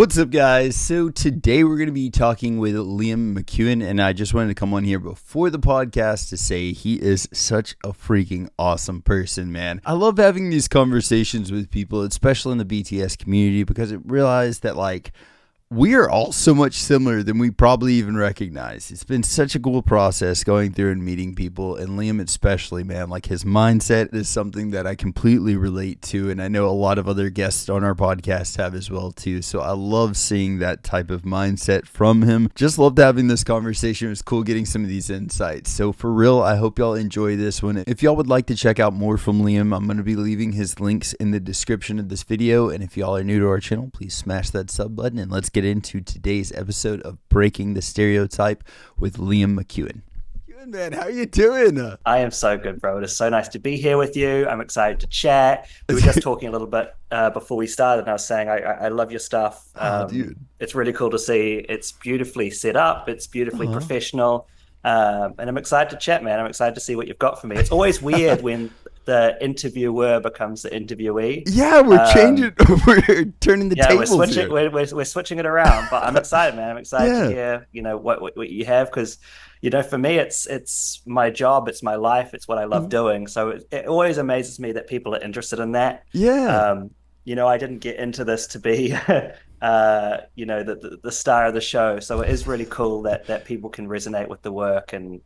What's up, guys? So today we're going to be talking with Liam McEwan, and I just wanted to come on here before the podcast to say he is such a freaking awesome person, man. I love having these conversations with people, especially in the b.t.s community, because I realized that, we are all so much similar than we probably even recognize. It's been such a cool process going through and meeting people, and Liam especially, man. His mindset is something that I completely relate to, and I know a lot of other guests on our podcast have as well too. So I love seeing that type of mindset from him. Just loved having this conversation. It was cool getting some of these insights. So for real, I hope y'all enjoy this one. If y'all would like to check out more from Liam, I'm going to be leaving his links in the description of this video. And if y'all are new to our channel, please smash that sub button and let's get into today's episode of Breaking the Stereotype with Liam McEwan. Good, man. How are you doing? I am so good, bro. It is so nice to be here with you. I'm excited to chat. We were just talking a little bit before we started, and I was saying I love your stuff. Dude. It's really cool to see. It's beautifully set up. It's beautifully professional. And I'm excited to chat, man. I'm excited to see what you've got for me. It's always weird when the interviewer becomes the interviewee. Yeah, we're changing. We're turning the tables. We're switching it around. But I'm excited, man. I'm excited to hear, what you have, because, for me, it's my job, it's my life, it's what I love doing. So it always amazes me that people are interested in that. Yeah. I didn't get into this to be, the star of the show. So it is really cool that people can resonate with the work and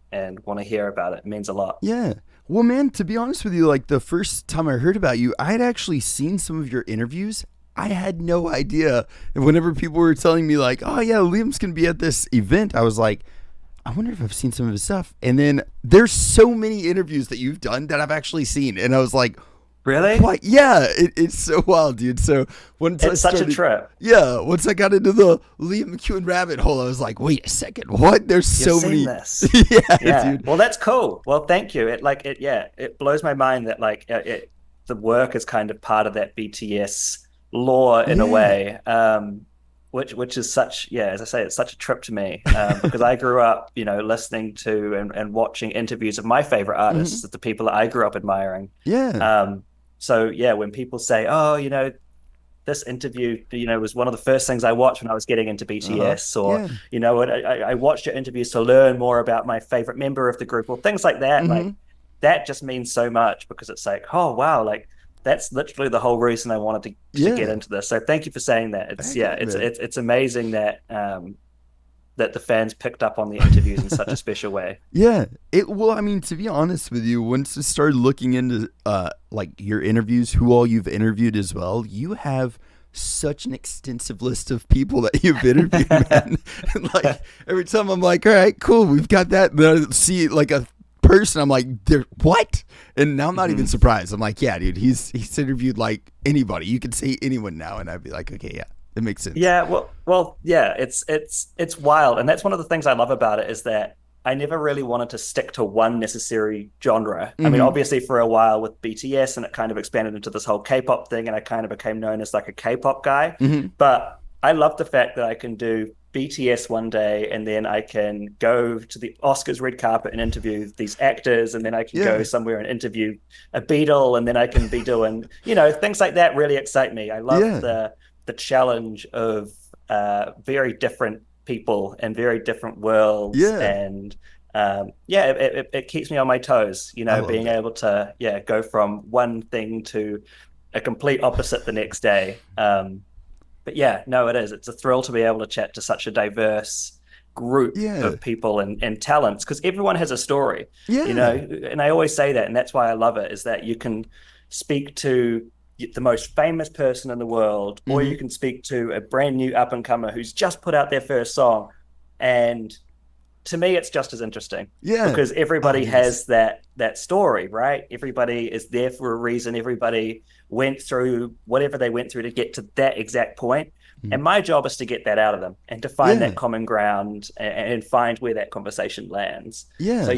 want to hear about it. It means a lot. Yeah. Well, man, to be honest with you, the first time I heard about you, I had actually seen some of your interviews. I had no idea. And whenever people were telling me oh yeah, Liam's going to be at this event, I was like, I wonder if I've seen some of his stuff. And then there's so many interviews that you've done that I've actually seen. And I was like, really? What? Yeah, it's so wild, dude. So it's such a trip. Yeah, once I got into the Liam McEwan rabbit hole, I was like, wait a second, what? There's so many. This. yeah, dude. Well, that's cool. Well, thank you. It blows my mind that the work is kind of part of that b.t.s lore in a way. Which is such, as I say, it's such a trip to me because I grew up, listening to and watching interviews of my favorite artists, the people that I grew up admiring. Yeah. So when people say, oh, this interview, was one of the first things I watched when I was getting into b.t.s, or I watched your interviews to learn more about my favorite member of the group, or things like that. That just means so much, because it's oh wow, that's literally the whole reason I wanted to get into this. So thank you for saying that. It's amazing that that the fans picked up on the interviews in such a special way. Yeah. To be honest with you, once I started looking into your interviews, who all you've interviewed as well, you have such an extensive list of people that you've interviewed, man. And every time I'm like, all right, cool, we've got that. And then I see a person, I'm like, what? And now I'm not even surprised. I'm like, yeah, dude, he's interviewed anybody. You can say anyone now, and I'd be like, okay, yeah, it makes sense. Yeah, well, yeah, it's wild, and that's one of the things I love about it, is that I never really wanted to stick to one necessary genre. I mean, obviously for a while with b.t.s, and it kind of expanded into this whole K-pop thing, and I kind of became known as a K-pop guy. But I love the fact that I can do b.t.s one day, and then I can go to the Oscars red carpet and interview these actors, and then I can go somewhere and interview a Beatle, and then I can be doing, things like that really excite me. I love the challenge of very different people and very different worlds. And it keeps me on my toes, being able to go from one thing to a complete opposite the next day. But it is. It's a thrill to be able to chat to such a diverse group of people and talents, because everyone has a story, and I always say that, and that's why I love it, is that you can speak to the most famous person in the world, or you can speak to a brand new up-and-comer who's just put out their first song, and to me it's just as interesting, because everybody has that story, right? Everybody is there for a reason. Everybody went through whatever they went through to get to that exact point, and my job is to get that out of them and to find that common ground and find where that conversation lands. So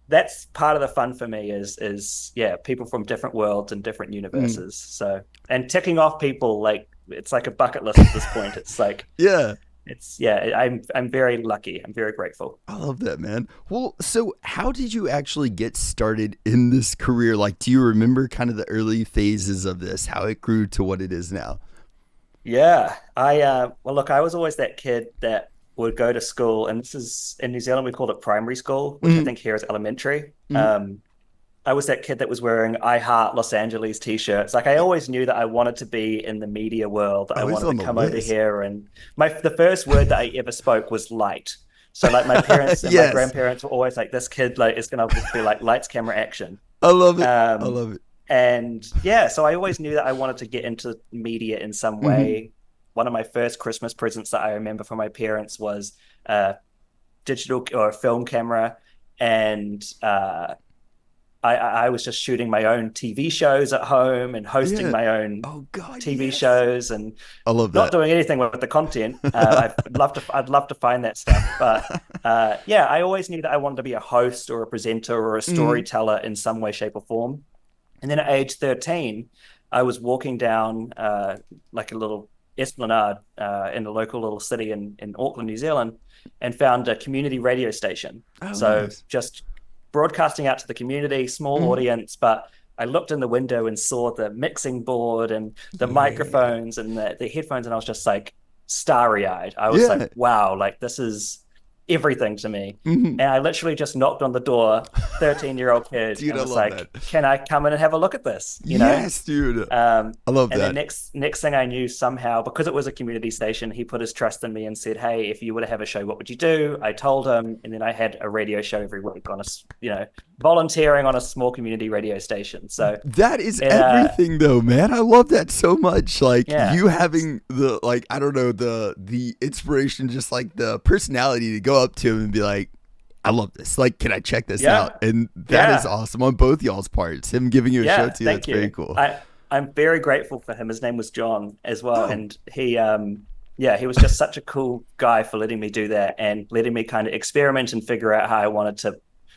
that's part of the fun for me, is people from different worlds and different universes. So, and ticking off people, it's like a bucket list at this point. It's I'm very lucky. I'm very grateful. I love that, man. Well, so how did you actually get started in this career? Do you remember kind of the early phases of this, how it grew to what it is now? Yeah, well, look, I was always that kid that would go to school, and this is in New Zealand we called it primary school, which I Mm, think here is elementary. mm. I was that kid that was wearing I Heart Los Angeles t-shirts. Like I always knew that I wanted to be in the media world. I Oh, it's wanted to on the come over list. here, and the first word that I ever spoke was light. So like my parents and my Yes, grandparents were always like, this kid like is gonna be like lights, camera, action. I love it. I Um, love it. and yeah, so I always knew that I wanted to get into media in some Hmm. way. One of my first Christmas presents that I remember from my parents was a digital or a film camera, and I was just shooting my own TV shows at home and hosting Yeah. my own Oh God, TV yes. shows and I love not that. doing anything with the content. I'd love to find that stuff, but yeah, I always knew that I wanted to be a host or a presenter or a Hmm. storyteller in some way, shape, or form. And then at age 13, I was walking down like a little esplanade in a local little city in Auckland, New Zealand, and found a community radio station. Oh, So nice. just broadcasting out to the community, small Hmm. audience, but I looked in the window and saw the mixing board and the Yeah. microphones and the headphones, and I was just like starry eyed. I was like, Yeah. wow, like this is everything to me. Hmm. And I literally just knocked on the door, 13-year-old kid, Dude, and I was love like, that. can I come in and have a look at this? You know? Yes, dude. Um, I love and then that. next thing I knew, somehow, because it was a community station, he put his trust in me and said, "Hey, if you were to have a show, what would you do?" I told him, and then I had a radio show every week on volunteering on a small community radio station. So That is it, everything though, man. I love that so much. Like yeah, you having the like I don't know, the inspiration, just like the personality to go up to him and be like, I love this. Like, can I check this out? yeah, And that is yeah, awesome on both y'all's parts. Him giving you a show yeah. too, that's Thank very you. cool. I'm very grateful for him. His name was John as well, Oh, and yeah, he was just such a cool guy for letting me do that and letting me kind of experiment and figure out how I wanted to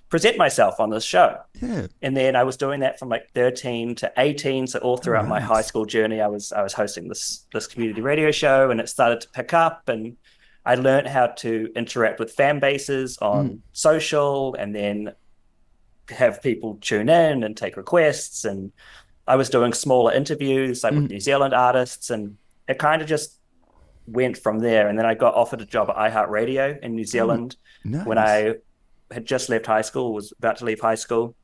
present myself on this show. yeah. And then I was doing that from like 13 to 18. So all Oh, throughout my high nice. school journey, I was hosting this community radio show, and it started to pick up. And I learned how to interact with fan bases Mm, on social, and then have people tune in and take requests. And I was doing smaller interviews like with mm, New Zealand artists, and it kind of just went from there. And then I got offered a job at iHeartRadio in New oh, Zealand when nice. I had just left high school, was about to leave high school,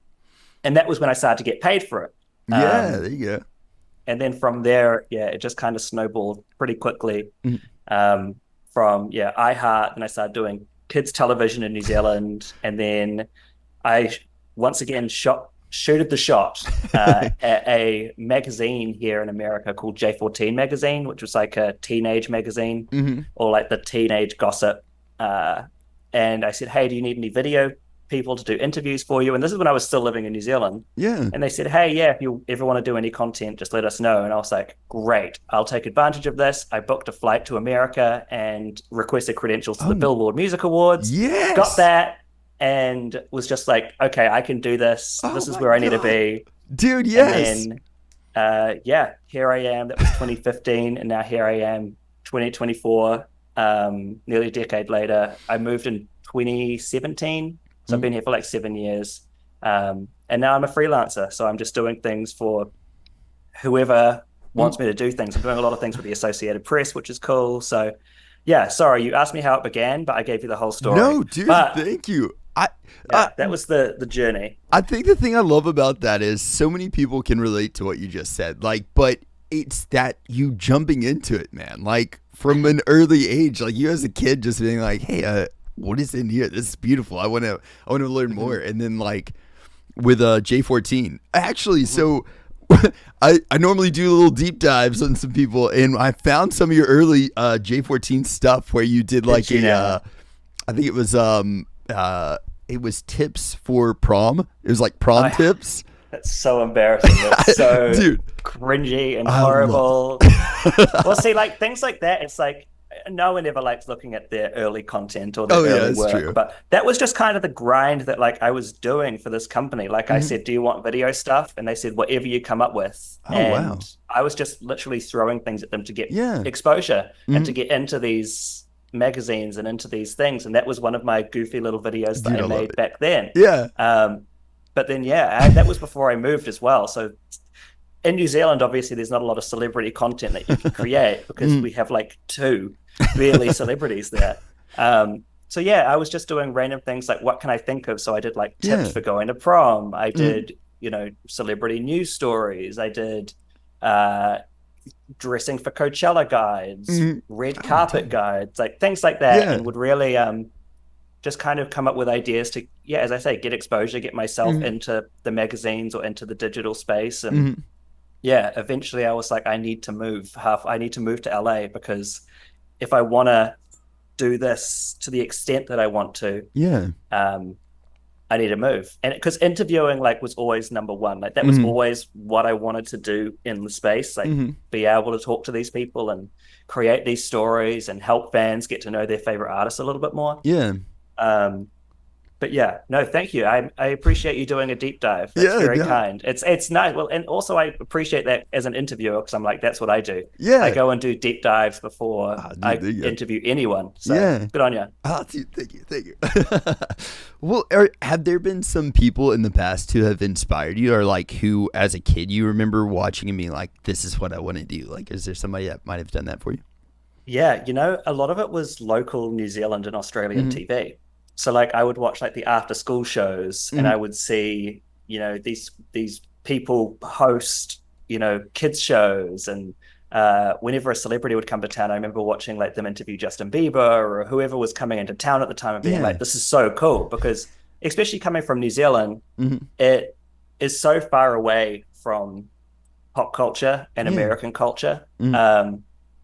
and that was when I started to get paid for it. Yeah, Um, there you go. and then from there, yeah, it just kind of snowballed pretty quickly. Mm, Um, from iHeart, and I started doing kids television in New Zealand, and then I once again shooted the shot at a magazine here in America called J14 magazine, which was like a teenage magazine mhm. or like the teenage gossip. Uh, and I said, "Hey, do you need any video people to do interviews for you?" And this is when I was still living in New Zealand. Yeah. And they said, "Hey, yeah, if you ever want to do any content, just let us know." And I was like, "Great, I'll take advantage of this." I booked a flight to America and requested credentials to the Oh, Billboard Music Awards. Got yes. that, and was just like, "Okay, I can do this. Oh This is my where I need to God. be." Dude, And yes. then, yeah, here I am. That was 2015, and now here I am, 2024. Nearly a decade later. I moved in 2017, so I've Mm, been here for like 7 years. And now I'm a freelancer, so I'm just doing things for whoever mm. wants me to do things. I'm doing a lot of things with the Associated Press, which is cool. So, yeah, sorry, you asked me how it began, but I gave you the whole story. No, dude, But thank you. I yeah, that was the journey. I think the thing I love about that is so many people can relate to what you just said. Like, but it's that you jumping into it, man. Like from an early age, like you as a kid just being like, "Hey, what is in here? This is beautiful. I want to learn more." Mhm, And then like with J14. Actually, mhm. so I normally do little deep dives on some people, and I found some of your early J14 stuff where you did Did like you now? I think it was tips for prom. It was like prom I tips. That's so embarrassing. That's so Dude, cringy and I love horrible. Well, it. see, like things like that, it's like no one ever likes looking at their early content or their Oh yeah, early it's work. true. But that was just kind of the grind that like I was doing for this company. Like I Mhm. said, "Do you want video stuff?" And they said, "Whatever you come up with." Oh wow. And I was just literally throwing things at them to get Yeah. exposure and to Mhm. get into these magazines and into these things. And that was one of my goofy little videos that Dude, I I love made it. back then. Yeah. But then, yeah, that was before I moved as well. So in New Zealand, obviously, there's not a lot of celebrity content that you can create because we have like two really celebrities there. So yeah, I was just doing random things like what can I think of? So I did like tips for going to prom. I did, celebrity news stories. I did dressing for Coachella guides, red carpet guides, like things like that, and would really just kind of come up with ideas to, as I say, get exposure, get myself into the magazines or into the digital space. And eventually I was like, I need to move to LA because if I want to do this to the extent that I want to, I need to move. And because interviewing was always number one, that was always what I wanted to do in the space, be able to talk to these people and create these stories and help fans get to know their favorite artists a little bit more. But yeah, no, thank you. I appreciate you doing a deep dive. That's very kind. It's nice. Well, and also I appreciate that as an interviewer because I'm like, that's what I do. I go and do deep dives before I interview anyone. So good on you. Dude, thank you. Well, have there been some people in the past who have inspired you, or who as a kid you remember watching and being like, this is what I want to do? Is there somebody that might have done that for you? Yeah, a lot of it was local New Zealand and Australian TV. So I would watch the after school shows and I would see, these people host, kids shows. And whenever a celebrity would come to town, I remember watching them interview Justin Bieber or whoever was coming into town at the time and being this is so cool because especially coming from New Zealand, it is so far away from pop culture and American culture.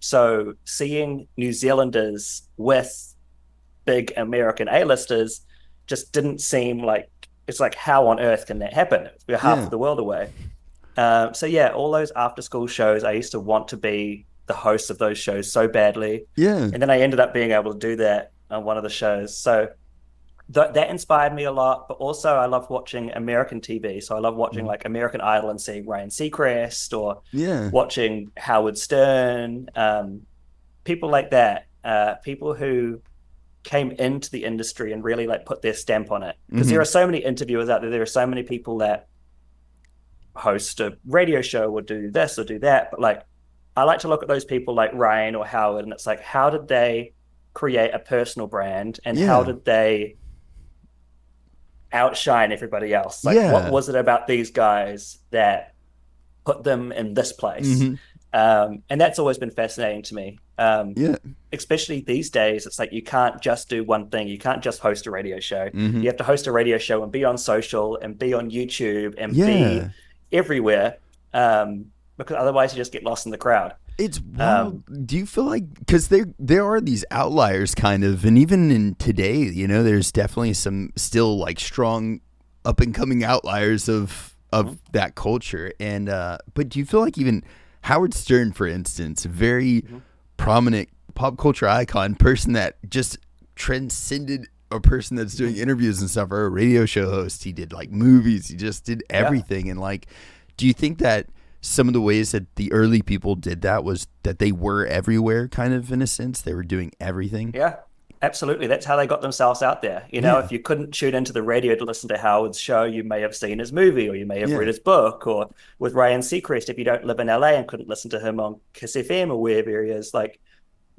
So seeing New Zealanders with big American A-listers just didn't seem it's how on earth can that happen? We're half of the world away. So yeah, all those after school shows, I used to want to be the host of those shows so badly. And then I ended up being able to do that on one of the shows. So that inspired me a lot, but also I love watching American TV. So I love watching American Idol and seeing Ryan Seacrest or watching Howard Stern, people like that, people who came into the industry and really put their stamp on it. Because there are so many interviewers out there. There are so many people that host a radio show or do this or do that. But I like to look at those people like Ryan or Howard, and it's how did they create a personal brand and how did they outshine everybody else? What was it about these guys that put them in this place? And that's always been fascinating to me. Especially these days, it's you can't just do one thing. You can't just host a radio show. You have to host a radio show and be on social and be on YouTube and be everywhere, because otherwise you just get lost in the crowd. It's wild. Do you feel because there are these outliers kind of, and even in today, there's definitely some still strong up and coming outliers of that culture. And but do you feel even Howard Stern, for instance, a very prominent pop culture icon, person that just transcended a person that's doing interviews and stuff, or a radio show host. He did movies. He just did everything. And do you think that some of the ways that the early people did that was that they were everywhere, kind of in a sense? They were doing everything. Yeah, absolutely. That's how they got themselves out there. If you couldn't tune into the radio to listen to Howard's show, you may have seen his movie or you may have read his book. Or with Ryan Seacrest, if you don't live in LA and couldn't listen to him on Kiss FM or wherever he is,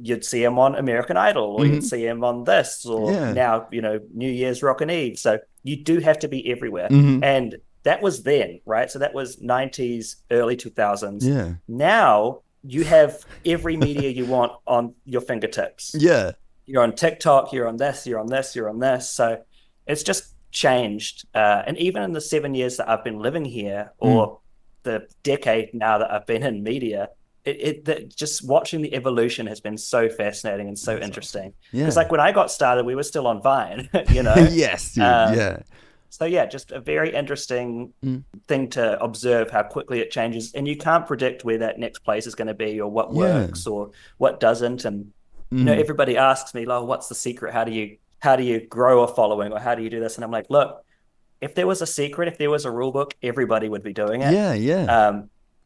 you'd see him on American Idol or you'd see him on this or now, New Year's Rockin' Eve. So you do have to be everywhere. And that was then, right? So that was 90s, early 2000s. Now you have every media you want on your fingertips. You're on TikTok, you're on this, you're on this, you're on this. So it's just changed. And even in the 7 years that I've been living here, or the decade now that I've been in media, just watching the evolution has been so fascinating and so interesting. Because when I got started, we were still on Vine, Yes, dude. So yeah, just a very interesting thing to observe how quickly it changes, and you can't predict where that next place is going to be or what works or what doesn't. And everybody asks me, "Oh, what's the secret? How do you grow a following, or how do you do this?" And I'm like, look, if there was a secret, if there was a rule book, everybody would be doing it.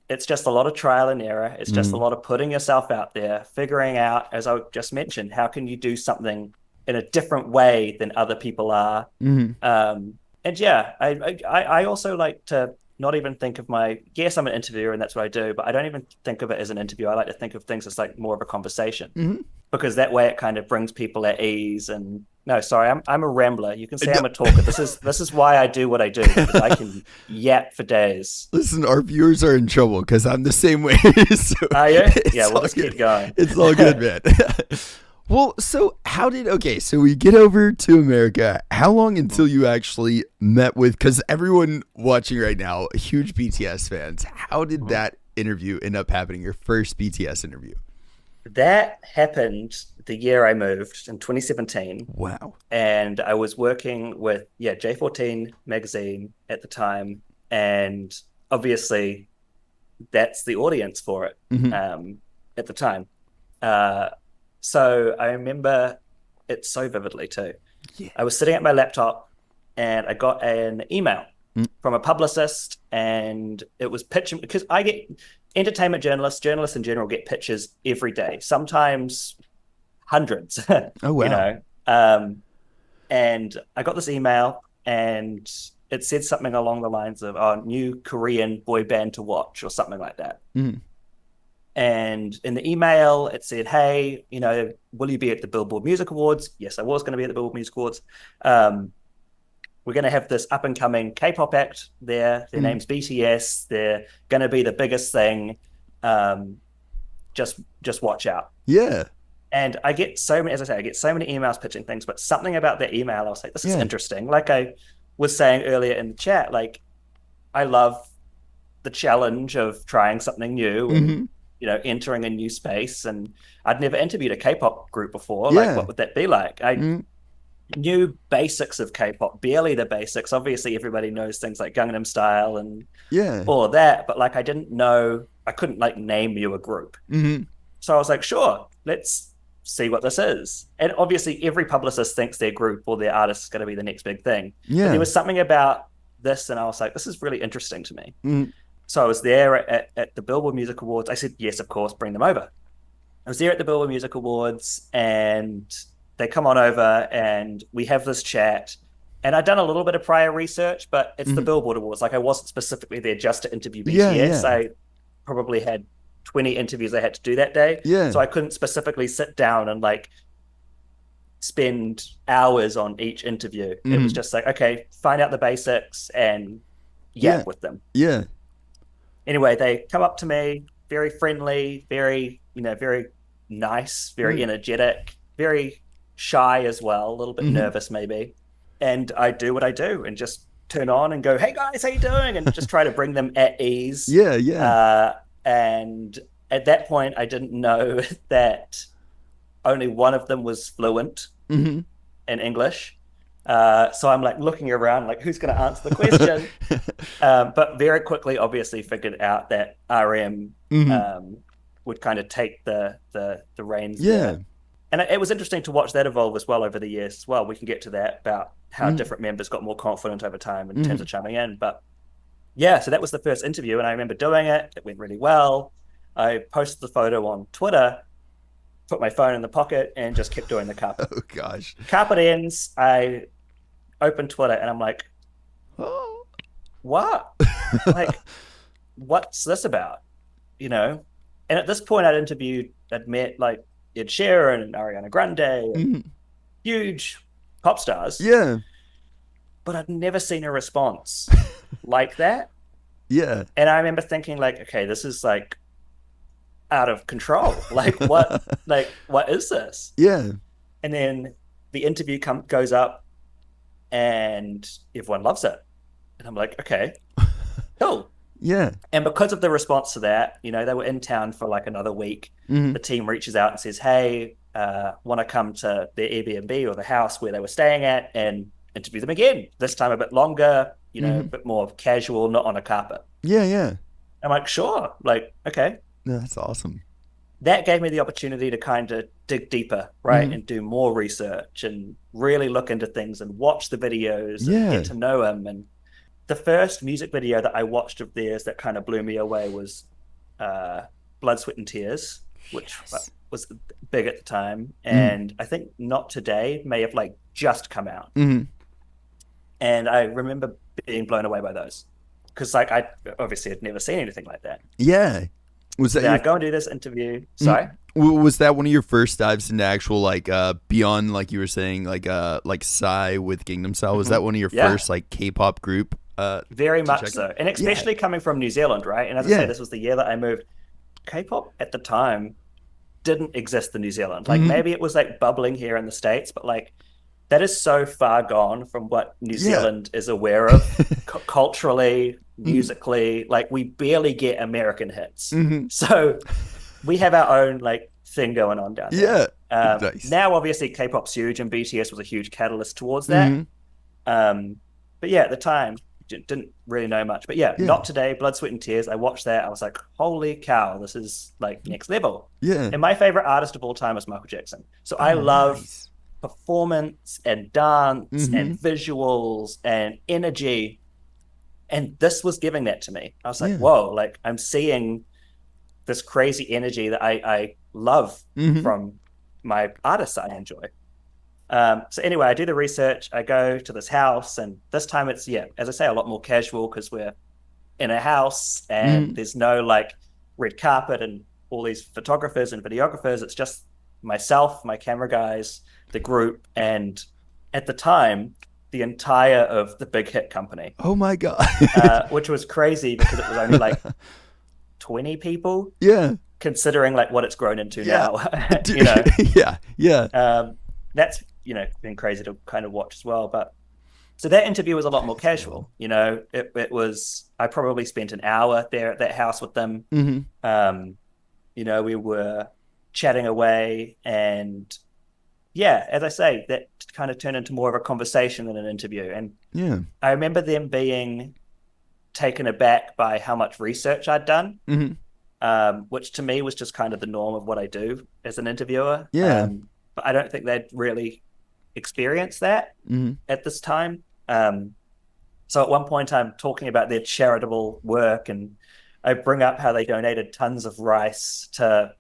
It's just a lot of trial and error. It's just a lot of putting yourself out there, figuring out, as I just mentioned, how can you do something in a different way than other people are. And yeah, I also like to not even think of yes, I'm an interviewer and that's what I do, but I don't even think of it as an interview. I like to think of things as like more of a conversation, because that way it kind of brings people at ease. And no, sorry, I'm a rambler. You can say I'm a talker. This is why I do what I do, because I can yap for days. Listen, our viewers are in trouble because I'm the same way. So are you? Yeah, we'll just keep going. It's all good, man. Well, so so we get over to America. How long until you actually met with, because everyone watching right now, huge BTS fans, how did that interview end up happening, your first BTS interview? That happened the year I moved in 2017. Wow. And I was working with, J14 magazine at the time. And obviously that's the audience for it at the time. So I remember it so vividly too. Yeah. I was sitting at my laptop and I got an email from a publicist, and it was pitching, because I get entertainment journalists in general get pitches every day, sometimes hundreds. Oh, wow. And I got this email and it said something along the lines of, new Korean boy band to watch or something like that. And in the email, it said, hey, will you be at the Billboard Music Awards? Yes, I was going to be at the Billboard Music Awards. We're going to have this up-and-coming K-pop act there. Their name's b.t.s. They're going to be the biggest thing. Just watch out. Yeah. And I get so many emails pitching things, but something about that email, I was like, this is interesting. Like I was saying earlier in the chat, like I love the challenge of trying something new and entering a new space. And I'd never interviewed a K-pop group before. Like, what would that be like? I knew basics of K-pop, barely the basics. Obviously, everybody knows things like Gangnam Style and all of that. But like, I couldn't like name you a group. So I was like, sure, let's see what this is. And obviously, every publicist thinks their group or their artist is going to be the next big thing. Yeah. But there was something about this, and I was like, this is really interesting to me. So I was there at the Billboard Music Awards. I said, yes, of course, bring them over. I was there at the Billboard Music Awards, and they come on over, and we have this chat. And I'd done a little bit of prior research, but it's the Billboard Awards. Like, I wasn't specifically there just to interview BTS. I probably had 20 interviews I had to do that day. So I couldn't specifically sit down and like spend hours on each interview. It was just like, okay, find out the basics and yap with them. Anyway, they come up to me, very friendly, very, very nice, very energetic, very shy as well, a little bit nervous maybe. And I do what I do and just turn on and go, hey guys, how you doing? And just try to bring them at ease. And at that point, I didn't know that only one of them was fluent in English. So I'm like looking around, like who's going to answer the question? But very quickly, obviously, figured out that RM would kind of take the reins there. And it was interesting to watch that evolve as well over the years as well. We can get to that about how different members got more confident over time in terms of chiming in. But yeah, so that was the first interview, and I remember doing it. It went really well. I posted the photo on Twitter, put my phone in the pocket, and just kept doing the carpet. Oh, gosh. Carpet ends. I open Twitter, and I'm like, what? Like, what's this about? And at this point, I'd met like Ed Sheeran and Ariana Grande, and huge pop stars. Yeah. But I'd never seen a response like that. Yeah. And I remember thinking like, okay, this is like out of control. Like what is this? Yeah. And then the interview goes up and everyone loves it. And I'm like, okay, cool. Yeah. And because of the response to that, they were in town for like another week. The team reaches out and says, hey, want to come to their Airbnb or the house where they were staying at and interview them again. This time a bit longer, a bit more casual, not on a carpet. Yeah. I'm like, sure. Like, okay. No, that's awesome. That gave me the opportunity to kind of dig deeper, right? And do more research and really look into things and watch the videos and get to know them. And the first music video that I watched of theirs that kind of blew me away was Blood, Sweat and Tears, which was big at the time. And I think Not Today may have like just come out. And I remember being blown away by those. because like I obviously had never seen anything like that. Yeah. Was that Then I your, go and do this interview. Sorry. was that one of your first dives into actual like beyond, like you were saying, like Psy with Gangnam Style? Was that one of your Yeah. first like K-pop group? Very To much check so. out? And Yeah. especially coming from New Zealand, right? And as I Yeah. say, this was the year that I moved. K-pop at the time didn't exist in New Zealand. Like maybe it was like bubbling here in the States, but like that is so far gone from what New Yeah. Zealand is aware of culturally, musically. Like we barely get American hits. So we have our own like thing going on down Yeah. there. Nice. Now, obviously, K-pop's huge, and b.t.s was a huge catalyst towards that. But yeah, at the time, didn't really know much. But yeah, Not Today, Blood, Sweat, and Tears. I watched that. I was like, holy cow, this is like next level. Yeah. And my favorite artist of all time is Michael Jackson. So I love Nice. performance and dance and visuals and energy. And this was giving that to me. I was like, whoa, like I'm seeing this crazy energy that I love from my artists that I enjoy. So anyway, I do the research. I go to this house, and this time it's, as I say, a lot more casual because we're in a house and there's no like red carpet and all these photographers and videographers. It's just myself, my camera guys, the group, and at the time, the entire of the Big Hit Company. Oh my God. Which was crazy because it was only like 20 people. Yeah. Considering like what it's grown into now. That's been crazy to kind of watch as well. But so that interview was a lot more casual. It was, I probably spent an hour there at that house with them. We were chatting away, and as I say, that kind of turned into more of a conversation than an interview. And I remember them being taken aback by how much research I'd done, which to me was just kind of the norm of what I do as an interviewer. But I don't think they'd really experienced that at this time. So at one point I'm talking about their charitable work, and I bring up how they donated tons of rice to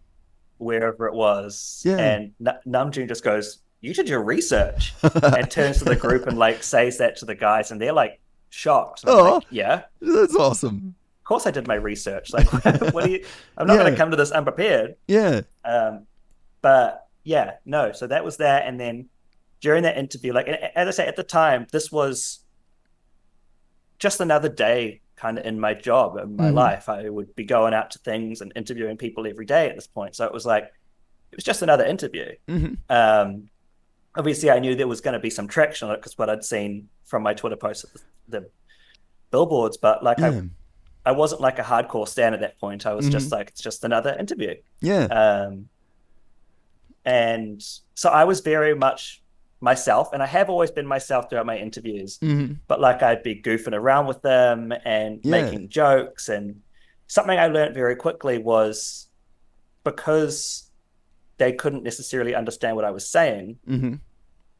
wherever it was. And Namjoon just goes, "You did your research," and turns to the group and like says that to the guys, and they're like shocked. Like, yeah, that's awesome. Of course I did my research. Like, what do you? I'm not going to come to this unprepared. But no. So that was that, and then during that interview, like as I say, at the time, this was just another day kind of in my job, in my life. I would be going out to things and interviewing people every day at this point. So it was just another interview. Obviously I knew there was going to be some traction on it because what I'd seen from my Twitter posts at the billboards, but like I wasn't like a hardcore stan at that point. I was just like, it's just another interview. And so I was very much myself, and I have always been myself throughout my interviews, but like I'd be goofing around with them and making jokes. And something I learned very quickly was, because they couldn't necessarily understand what I was saying,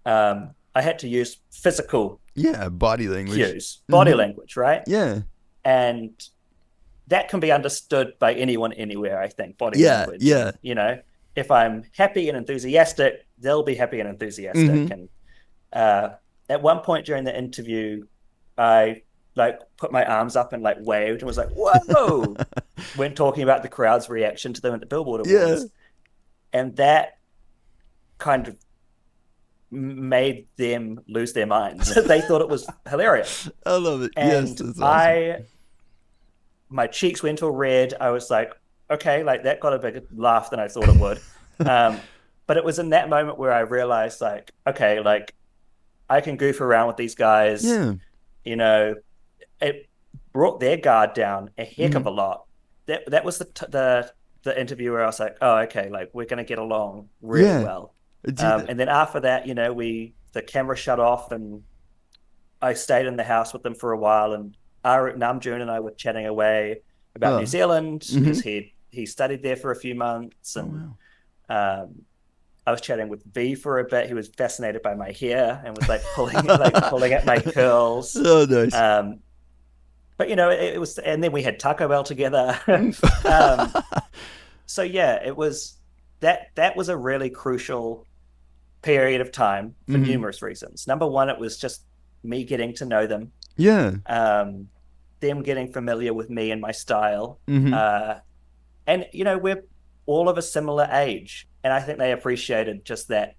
I had to use physical body language cues, body language, right? And that can be understood by anyone anywhere, I think. Body language. If I'm happy and enthusiastic, they'll be happy and enthusiastic. And at one point during the interview, I like put my arms up and like waved and was like, whoa, when talking about the crowd's reaction to them at the Billboard Awards. And that kind of made them lose their minds. They thought it was hilarious. I love it. And that's awesome. My cheeks went all red. I was like, okay, like that got a bigger laugh than I thought it would. But it was in that moment where I realized, like, okay, like I can goof around with these guys. It brought their guard down a heck of a lot. That was the interview where I was like, oh, okay, like we're gonna get along really well. And then after that, the camera shut off, and I stayed in the house with them for a while, and Namjoon and I were chatting away about New Zealand because he studied there for a few months, and I was chatting with V for a bit. He was fascinated by my hair and was like pulling at my curls. Oh, nice. But it was, and then we had Taco Bell together. So it was that was a really crucial period of time for numerous reasons. Number one, it was just me getting to know them. them getting familiar with me and my style. Mm-hmm. And, you know, we're all of a similar age. And I think they appreciated just that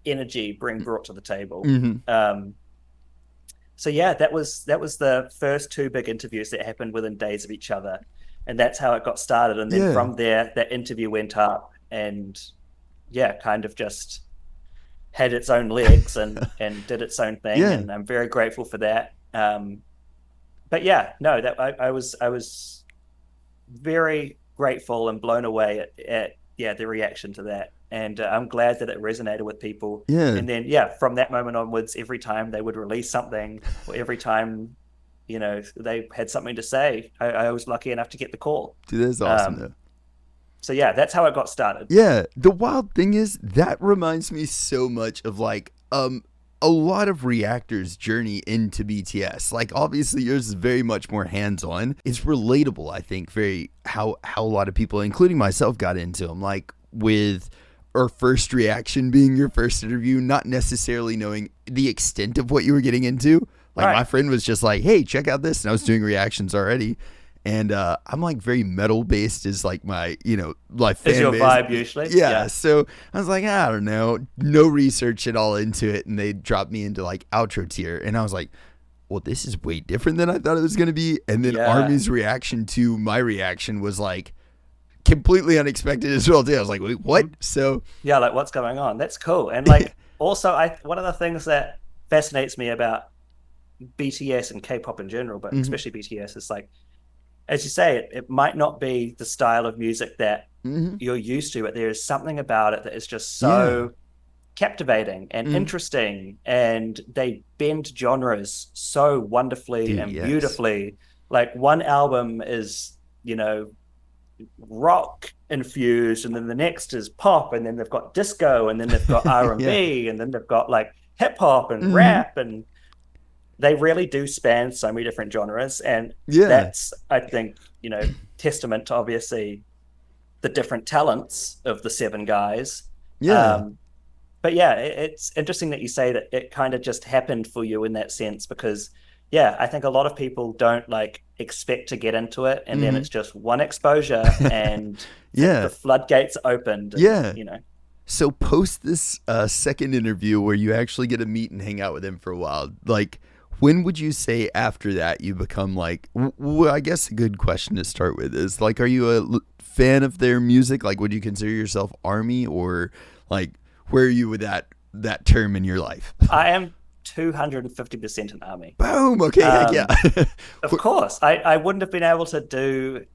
energy being brought to the table. Mm-hmm. So yeah, that was the first two big interviews that happened within days of each other. And that's how it got started. And then Yeah. from there, that interview went up and yeah, kind of just had its own legs and did its own thing. Yeah. And I'm very grateful for that. But yeah, no, that I was very grateful and blown away at the reaction to that. And I'm glad that it resonated with people. Yeah. And then, yeah, from that moment onwards, every time they would release something or every time, you know, they had something to say, I was lucky enough to get the call. Dude, that's awesome, though. So, yeah, that's how it got started. Yeah. The wild thing is, that reminds me so much of, like, a lot of reactors' journey into b.t.s. Like, obviously, yours is very much more hands-on. It's relatable, I think, very how a lot of people, including myself, got into them. Like, with our first reaction being your first interview, not necessarily knowing the extent of what you were getting into. Like, right. My friend was just like, hey, check out this. And I was doing reactions already. And I'm like very metal based is like my, you know, like fan is your base. vibe usually. Yeah. So I was like, I don't know, no research at all into it. And they dropped me into like outro tier. And I was like, well, this is way different than I thought it was going to be. And then Army's reaction to my reaction was like completely unexpected as well too. I was like, wait, what? So yeah, like what's going on? That's cool. And like also one of the things that fascinates me about b.t.s and K-pop in general, but especially b.t.s, is like, as you say, it might not be the style of music that you're used to, but there is something about it that is just so captivating and interesting, and they bend genres so wonderfully and beautifully. Like one album is, you know, rock infused, and then the next is pop, and then they've got disco, and then they've got R&B, and then they've got like hip hop and rap, and they really do span so many different genres. And that's, I think, you know, testament to obviously the different talents of the seven guys. But yeah, it's interesting that you say that it kind of just happened for you in that sense, because yeah, I think a lot of people don't like expect to get into it, and then it's just one exposure and the floodgates opened. And, you know. So post this second interview where you actually get to meet and hang out with him for a while, like, when would you say after that you become like, well, I guess a good question to start with is like, are you a fan of their music? Like, would you consider yourself Army, or like, where are you with that term in your life? I am 250% an Army. Boom. Okay. Of course. I wouldn't have been able to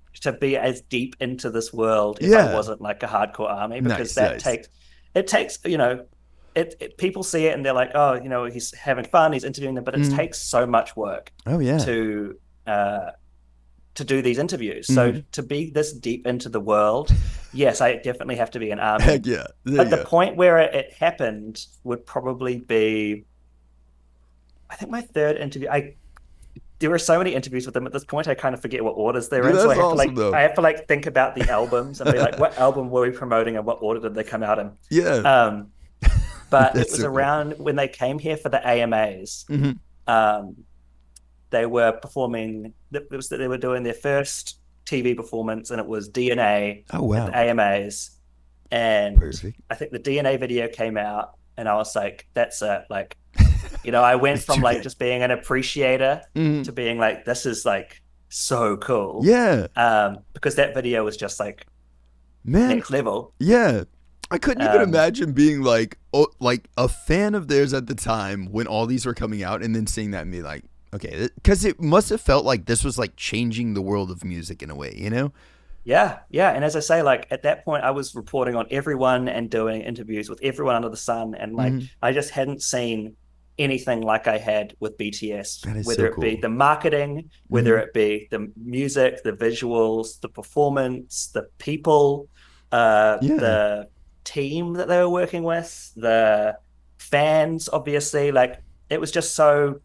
be as deep into this world if I wasn't like a hardcore Army, because it takes, you know, people see it and they're like, oh, you know, he's having fun, he's interviewing them, but it takes so much work to do these interviews. So to be this deep into the world, yes, I definitely have to be an Army. Heck yeah. But the point where it happened would probably be, I think, my third interview. There were so many interviews with them at this point, I kind of forget what orders they're in. So I have to think about the albums and be like, what album were we promoting and what order did they come out in? Yeah. But it was around when they came here for the AMAs. They were performing. They were doing their first TV performance, and it was DNA. Oh wow! At the AMAs, and perfect. I think the DNA video came out, and I was like, "That's it!" Like, you know, I went from like just being an appreciator to being like, "This is like so cool." Yeah. Because that video was just like next level. Yeah. I couldn't even imagine being like a fan of theirs at the time when all these were coming out, and then seeing that and be like, okay, because it must have felt like this was like changing the world of music in a way, you know? Yeah. And as I say, like at that point, I was reporting on everyone and doing interviews with everyone under the sun, and like I just hadn't seen anything like I had with b.t.s. Whether it be the marketing, whether it be the music, the visuals, the performance, the people, the team that they were working with, the fans, obviously, like it was just so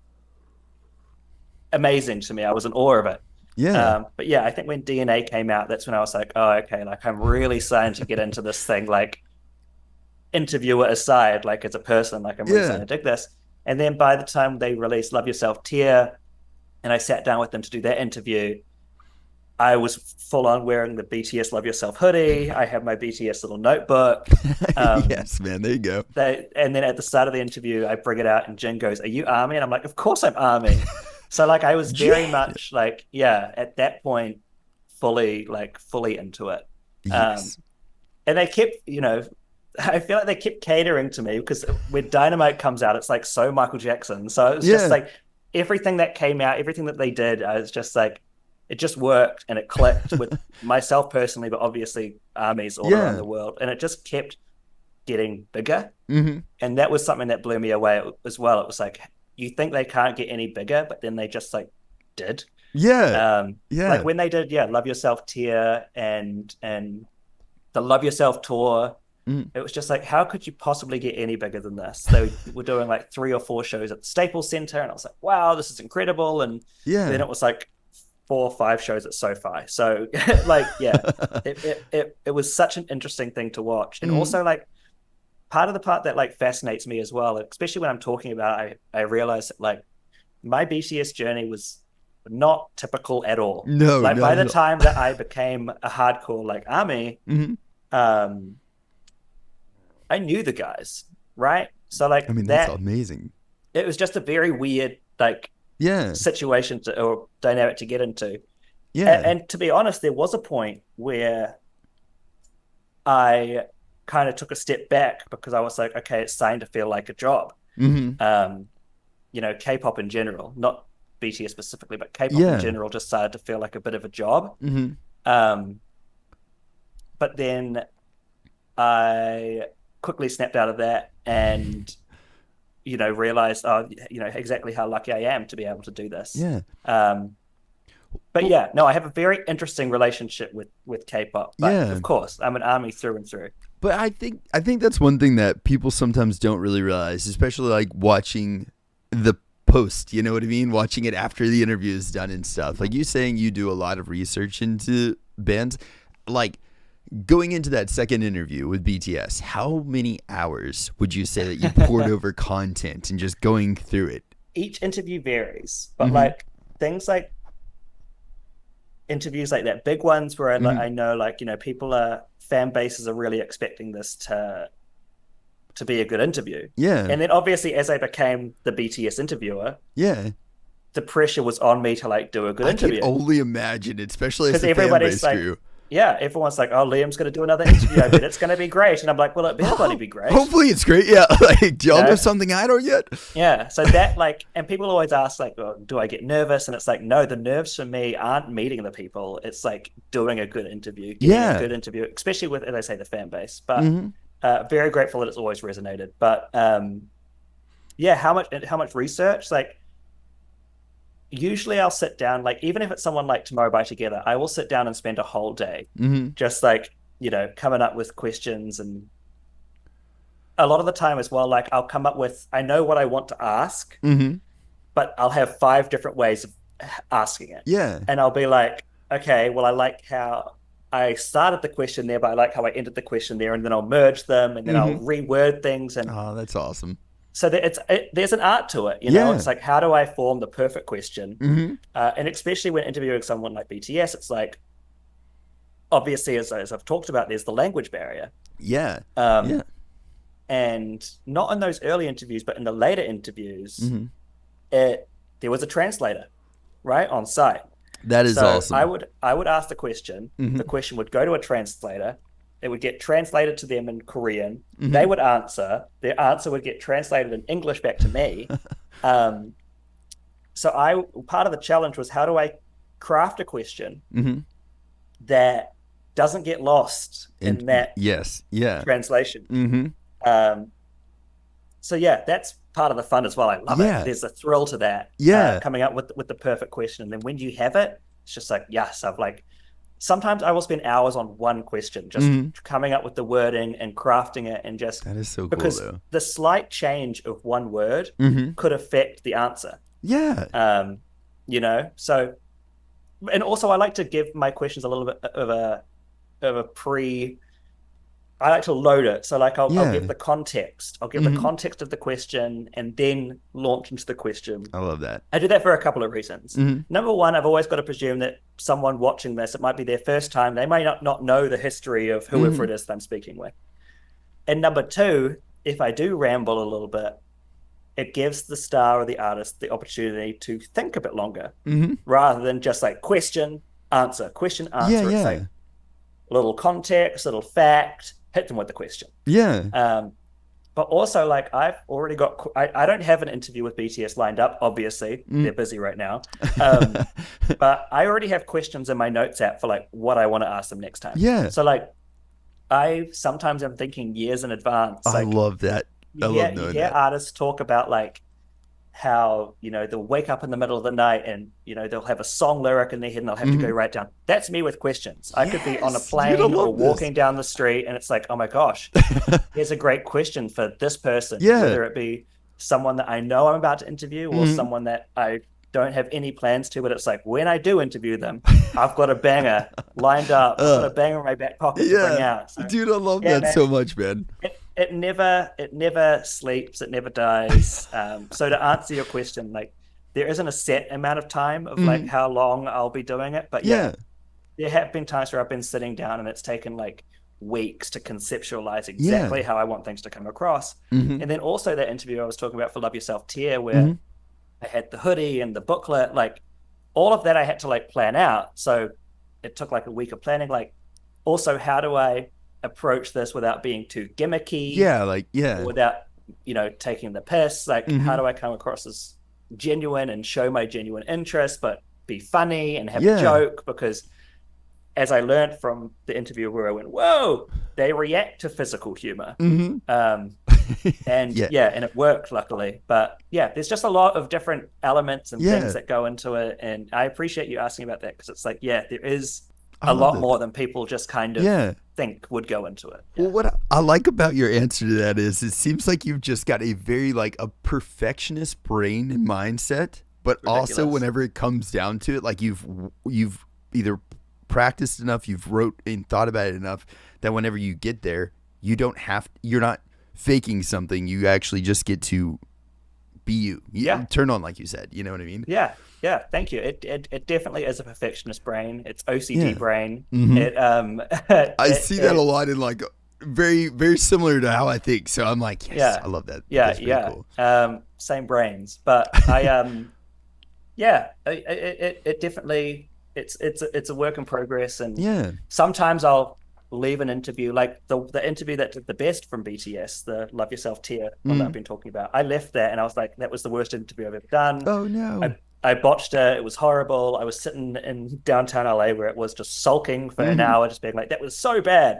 amazing to me. I was in awe of it. But yeah, I think when DNA came out, that's when I was like, oh, okay, like I'm really starting to get into this thing, like interviewer aside, like as a person, like I'm really starting to dig this. And then by the time they released Love Yourself Tear, and I sat down with them to do that interview. I was full on wearing the BTS Love Yourself hoodie. I had my BTS little notebook. Yes, man. There you go. And then at the start of the interview, I bring it out and Jin goes, "Are you ARMY?" And I'm like, "Of course I'm ARMY." So like I was very much like, yeah, at that point, fully into it. Yes. And they kept, I feel like they kept catering to me because when Dynamite comes out, it's like so Michael Jackson. So it was just like everything that came out, everything that they did, I was just like, it just worked and it clicked with myself personally, but obviously armies all around the world. And it just kept getting bigger. Mm-hmm. And that was something that blew me away as well. It was like, you think they can't get any bigger, but then they just like did. Like when they did, Love Yourself tier and the Love Yourself tour, it was just like, how could you possibly get any bigger than this? They were doing like 3 or 4 shows at the Staples Center, and I was like, wow, this is incredible. And then it was like 4 or 5 shows at SoFi. So like, it was such an interesting thing to watch. And also like part that like fascinates me as well, especially when I'm talking about it, I realized that like my BTS journey was not typical at all. No, like by the time that I became a hardcore like ARMY, I knew the guys, right? So like, I mean, that's amazing. It was just a very weird like situation or dynamic to get into. And to be honest, there was a point where I kind of took a step back because I was like, okay, it's starting to feel like a job. K-pop in general, not BTS specifically, but K-pop in general just started to feel like a bit of a job. But then I quickly snapped out of that and realized exactly how lucky I am to be able to do this. But I have a very interesting relationship with K-pop. But of course, I'm an ARMY through and through. But I think that's one thing that people sometimes don't really realize, especially like watching the post, you know what I mean? Watching it after the interview is done and stuff. Like you saying you do a lot of research into bands. Like going into that second interview with BTS, how many hours would you say that you poured over content and just going through it? Each interview varies, but like things like interviews like that, big ones where I know like, fan bases are really expecting this to be a good interview. And then obviously as I became the BTS interviewer, the pressure was on me to like do a good interview. I can only imagine, especially as the fan base grew. Everyone's like, oh, Liam's going to do another interview. I bet it's going to be great. And I'm like, well, it better bloody be great. Hopefully it's great. Like, do y'all know something I don't yet? So that like, and people always ask like, well, do I get nervous? And it's like, no, the nerves for me aren't meeting the people. It's like doing a good interview, getting a good interview, especially with, as I say, the fan base. But very grateful that it's always resonated. But how much research? Like, usually I'll sit down, like even if it's someone like Tomorrow by Together, I will sit down and spend a whole day just like, coming up with questions. And a lot of the time as well, like I'll come up with, I know what I want to ask, but I'll have 5 different ways of asking it. And I'll be like, okay, well, I like how I started the question there, but I like how I ended the question there, and then I'll merge them and then I'll reword things. And oh, that's awesome. So there's an art to it, It's like, how do I form the perfect question? And especially when interviewing someone like BTS, it's like, obviously, as I've talked about, there's the language barrier. And not in those early interviews, but in the later interviews, there was a translator, right, on site. That is awesome. I would ask the question. The question would go to a translator. It would get translated to them in Korean. They would answer. Their answer would get translated in English back to me. So part of the challenge was, how do I craft a question that doesn't get lost in that translation? So that's part of the fun as well. I love it. There's a thrill to that. Coming up with the perfect question, and then when you have it, it's just like, yes, I've like. Sometimes I will spend hours on one question, just coming up with the wording and crafting it, and just that is so cool. Because the slight change of one word could affect the answer. So, and also I like to give my questions a little bit of a I like to load it. So like I'll Yeah. give the context. I'll give the context of the question and then launch into the question. I love that. I do that for a couple of reasons. Number one, I've always got to presume that someone watching this, it might be their first time. They may not know the history of whoever it is that I'm speaking with. And number two, if I do ramble a little bit, it gives the star or the artist the opportunity to think a bit longer rather than just like question, answer. Yeah. It's like little context, little fact, hit them with the question. Yeah. But also, like, I've already got, I don't have an interview with BTS lined up, obviously. They're busy right now. But I already have questions in my notes app for, like, what I want to ask them next time. Yeah. So, like, sometimes I'm thinking years in advance. I love that. I love knowing you hear that. artists talk about, like, how, you know, they'll wake up in the middle of the night and, you know, they'll have a song lyric in their head and they'll have to go write down. That's me with questions. I could be on a plane or walking down the street and it's like, oh my gosh, here's a great question for this person. Whether it be someone that I know I'm about to interview or someone that I don't have any plans to, but it's like, when I do interview them, I've got a banger lined up. I've got a banger in my back pocket to bring out. So, dude, I love that man, so much, man. It never sleeps, it never dies. So to answer your question, like, there isn't a set amount of time of like how long I'll be doing it, but there have been times where I've been sitting down and it's taken like weeks to conceptualize exactly how I want things to come across. And then also that interview I was talking about for Love Yourself Tier, where I had the hoodie and the booklet, like all of that I had to like plan out. So it took like a week of planning. Like, also, how do I approach this without being too gimmicky? Without, you know, taking the piss. Like, how do I come across as genuine and show my genuine interest, but be funny and have a joke? Because as I learned from the interview where I went, whoa, they react to physical humor. And and it worked, luckily. But there's just a lot of different elements and things that go into it. And I appreciate you asking about that, because it's like, there is a lot more than people just kind of think would go into it. Well, what I like about your answer to that is it seems like you've just got a very like a perfectionist brain and mindset, but also whenever it comes down to it, like you've either practiced enough, you've wrote and thought about it enough that whenever you get there, you're not faking something. You actually just get to be you. Turn on, like you said. You know what I mean? Yeah. Thank you. It definitely is a perfectionist brain. It's OCD brain. I see that a lot in like very, very similar to how I think. So I'm like, I love that. That's pretty cool. Same brains, but I it definitely it's a work in progress, and sometimes I'll leave an interview, like the interview that did the best from BTS, the Love Yourself Tier one that I've been talking about. I left that and I was like, that was the worst interview I've ever done. Oh no. I botched it. It was horrible. I was sitting in downtown LA where it was just sulking for an hour, just being like, that was so bad.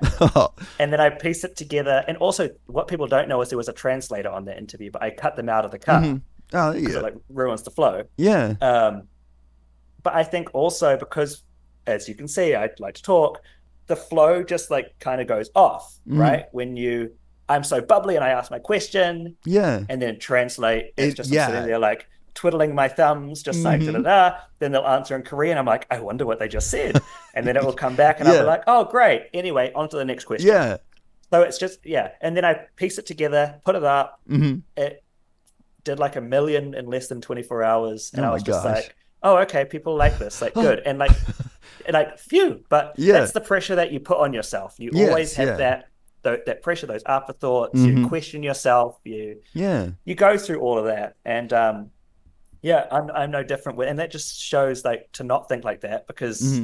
And then I pieced it together. And also, what people don't know is there was a translator on that interview, but I cut them out of the cut. Oh, because it like ruins the flow. But I think also because, as you can see, I like to talk, the flow just like kind of goes off, right? When I'm so bubbly and I ask my question, and then translate, it's just I'm sitting there like twiddling my thumbs, just like da-da-da. Then they'll answer in Korean. I'm like, I wonder what they just said. And then it will come back and I'll be like, oh, great. Anyway, on to the next question. So it's just, and then I piece it together, put it up. It did like 1 million in less than 24 hours. And I was just like, oh, okay, people like this, like good. And like phew, but that's the pressure that you put on yourself. You always have that pressure, those afterthoughts. You question yourself. You go through all of that, and I'm no different with, and that just shows like to not think like that, because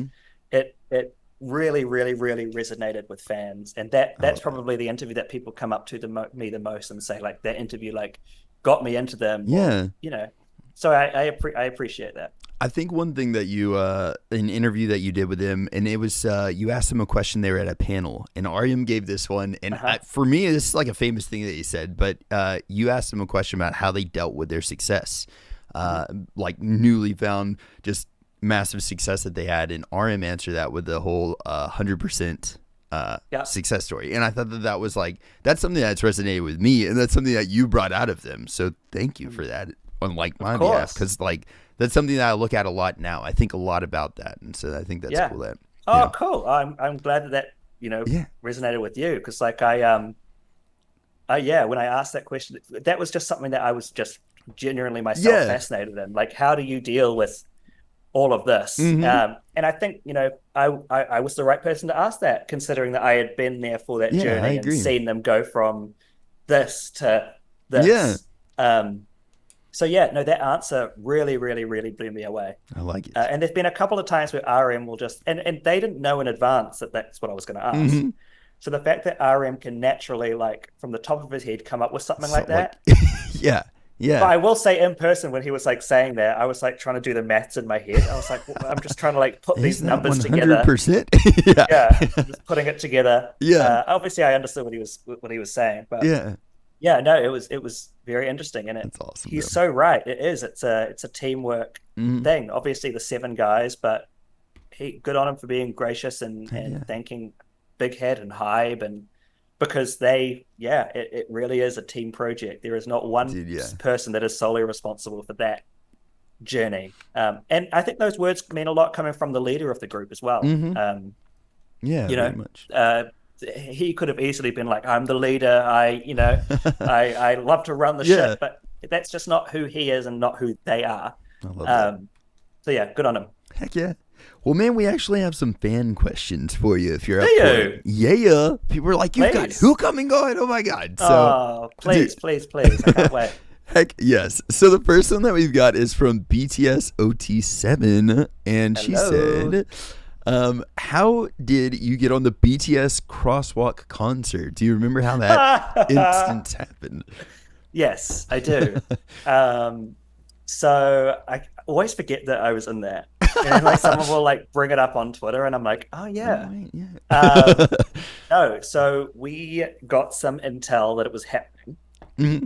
it really, really, really resonated with fans, and that's probably the interview that people come up to me the most and say like that interview like got me into them. Or, you know, so I appreciate that. I think one thing that you, an interview that you did with him, and it was, you asked him a question there at a panel, and Ariam gave this one, and for me, this is like a famous thing that he said, but you asked him a question about how they dealt with their success, like newly found, just massive success that they had, and Ariam answered that with the whole 100% success story, and I thought that was like, that's something that's resonated with me, and that's something that you brought out of them, so thank you for that on like my behalf, because like, that's something that I look at a lot now. I think a lot about that, and so I think that's cool. That cool. I'm glad that resonated with you. Because like when I asked that question, that was just something that I was just genuinely myself fascinated in. Like, how do you deal with all of this? And I think, I was the right person to ask that, considering that I had been there for that journey and seen them go from this to this. That answer really, really, really blew me away. I like it. And there's been a couple of times where RM will just, and they didn't know in advance that that's what I was going to ask. So the fact that RM can naturally, like, from the top of his head, come up with something like that. Yeah. But I will say, in person, when he was like saying that, I was like trying to do the maths in my head. I was like, I'm just trying to like put these numbers 100%? Together. I'm just putting it together. Obviously, I understood what he was saying, but it was very interesting, and that's awesome. He's so right. It is. It's a teamwork thing. Obviously, the 7 guys, but good on him for being gracious and thanking Big Head and Hybe, and because it really is a team project. There is not one person that is solely responsible for that journey. And I think those words mean a lot coming from the leader of the group as well. Very much. He could have easily been like, I'm the leader. I love to run the ship, but that's just not who he is and not who they are. I love that. So good on him. Heck yeah. Well, man, we actually have some fan questions for you if you're up for it. Yeah. People are like, you've got who coming going? Oh my God. So, please. I can't wait. Heck yes. So the first one that we've got is from b.t.s OT7, and she said, how did you get on the b.t.s crosswalk concert? Do you remember how that instance happened? Yes, I do. So I always forget that I was in that. And then, like, someone will like bring it up on Twitter, and I'm like, oh yeah. No, so we got some intel that it was happening.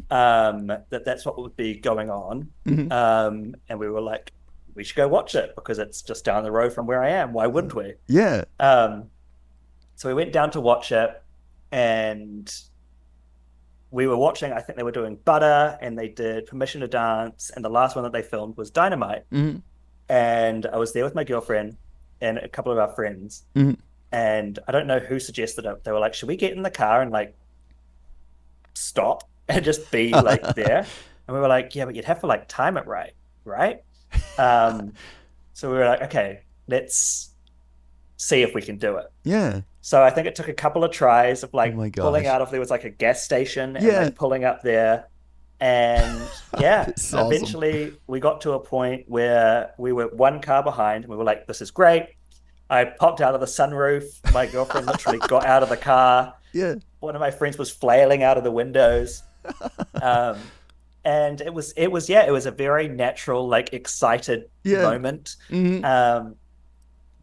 That's what would be going on. And we were like, we should go watch it because it's just down the road from where I am. Why wouldn't we? So we went down to watch it, and we were watching, I think they were doing Butter, and they did Permission to Dance, and the last one that they filmed was Dynamite. And I was there with my girlfriend and a couple of our friends. And I don't know who suggested it. They were like, should we get in the car and like stop and just be like there? And we were like, yeah, but you'd have to like time it right? So we were like, okay, let's see if we can do it. So I think it took a couple of tries of like pulling out of, there was like a gas station and like pulling up there. And eventually we got to a point where we were one car behind, and we were like, this is great. I popped out of the sunroof. My girlfriend literally got out of the car. One of my friends was flailing out of the windows. And it was a very natural, like, excited moment.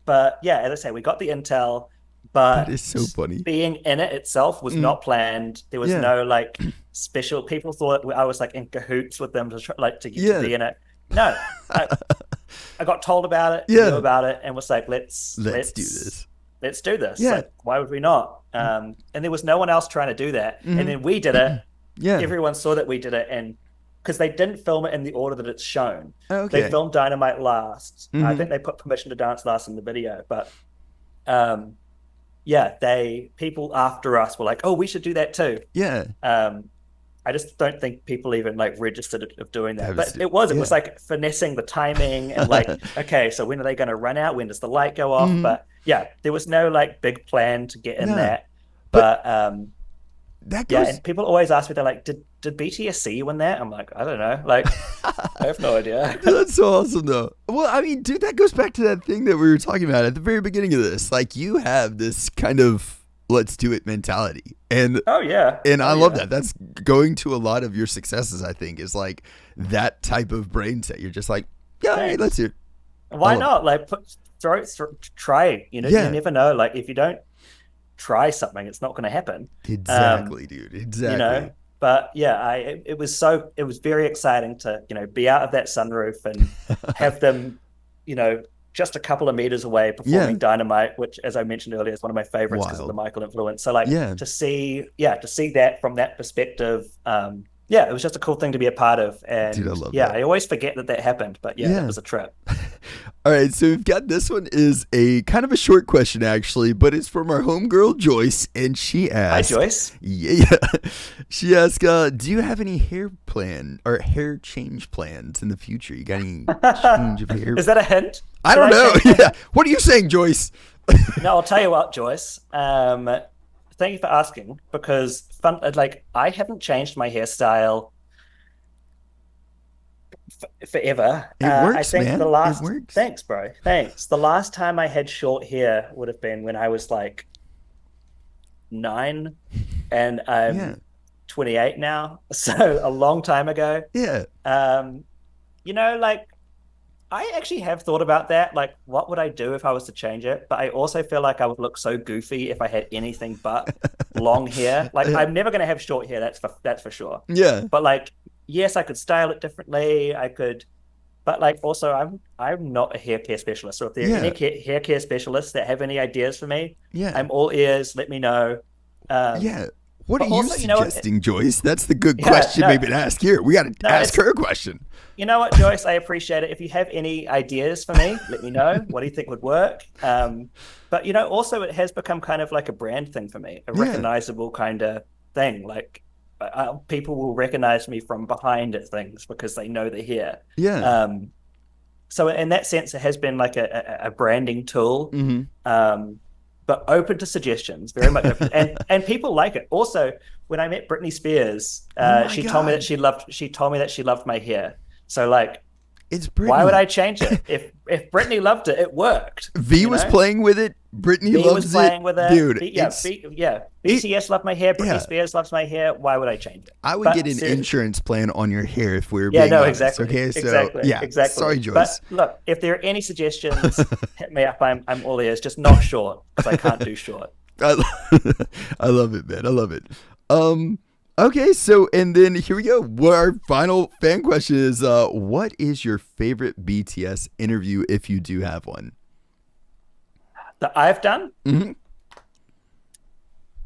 But as I say, we got the intel, but that is so funny. Being in it itself was not planned. There was no like special. People thought I was like in cahoots with them to try, like, to get to be in it. No, I got told about it, knew about it, and was like, let's do this. Let's do this. Like, why would we not? And there was no one else trying to do that. And then we did it. Everyone saw that we did it, and because they didn't film it in the order that it's shown. They filmed Dynamite last. I think they put Permission to Dance last in the video, but people after us were like, oh, we should do that too. I just don't think people even like registered of doing that. But it was like finessing the timing and like, okay, so when are they going to run out? When does the light go off? But there was no like big plan to get in that. But that goes... and people always ask me, they're like, did b.t.s see you in that? I'm like, I don't know. Like, I have no idea. That's so awesome though. Well, I mean, dude, that goes back to that thing that we were talking about at the very beginning of this. Like, you have this kind of let's do it mentality. And I love that. That's going to a lot of your successes, I think, is like that type of brain set. You're just like, hey, let's do it. Why not? Like, try. You know, you never know. Like, if you don't try something, it's not going to happen. Exactly, dude. Exactly. You know, but it was very exciting to, you know, be out of that sunroof and have them, you know, just a couple of meters away performing Dynamite, which, as I mentioned earlier, is one of my favorites because of the Michael influence. So like to see that from that perspective, yeah, it was just a cool thing to be a part of. Dude, I And love yeah, that. I always forget that happened, but yeah, that Yeah. was a trip. All right, so we've got this one is a kind of a short question actually, but it's from our homegirl Joyce, and she Hi, asked, Joyce. yeah, she asked, do you have any hair plan or hair change plans in the future? You got any change of hair? Is that a hint? I Should don't know. change my Yeah, what are you saying, Joyce? No, I'll tell you what, Joyce. Thank you for asking because I haven't changed my hairstyle forever. It I works, think the man. It last works. thanks, bro. Thanks. The last time I had short hair would have been when I was like 9, and Yeah, I'm 28 now, so a long time ago. yeah, Um, like I actually have thought about that. Like, what would I do if I was to change it? But I also feel like I would look so goofy if I had anything but long hair. Like, I'm never going to have short hair. That's for sure. yeah, But like, yes, I could style it differently. I could, but like, also, I'm not a hair care specialist. So if there are yeah, any hair care specialists that have any ideas for me, yeah, I'm all ears. Let me know. Um, yeah. What are but you also, you know what? suggesting, Joyce? That's the good Yeah, question no, maybe to ask here. We got to no, ask her a question. you know what, Joyce? I appreciate it. If you have any ideas for me, let me know. What do you think would work? But also it has become kind of like a brand thing for me, a Yeah, recognizable kind of thing. Like people will recognize me from behind at things because they know they're here. yeah. So in that sense, it has been like a branding tool. Mm-hmm. But open to suggestions, very much open. And people like it. Also, when I met Britney Spears, Oh my she told me that God. she loved my hair. So like, It's why would Britney. I change it? If Britney loved it, it worked. V was playing with it. Britney B was loves playing it. with it. Dude, Yeah, it's BTS loved my hair. Britney yeah. Spears loves my hair. Why would I change it? I would get But an seriously, insurance plan on your hair if we were yeah, being no, honest. exactly, Okay, so exactly, yeah. exactly. Sorry, But Joyce. look, if there are any suggestions, hit me up. I'm all ears. Just not short because I can't do short. I, I love it, man. I love it. Okay, so and then here we go. Our final fan question is what is your favorite BTS interview if you do have one? That I've done. Mm-hmm.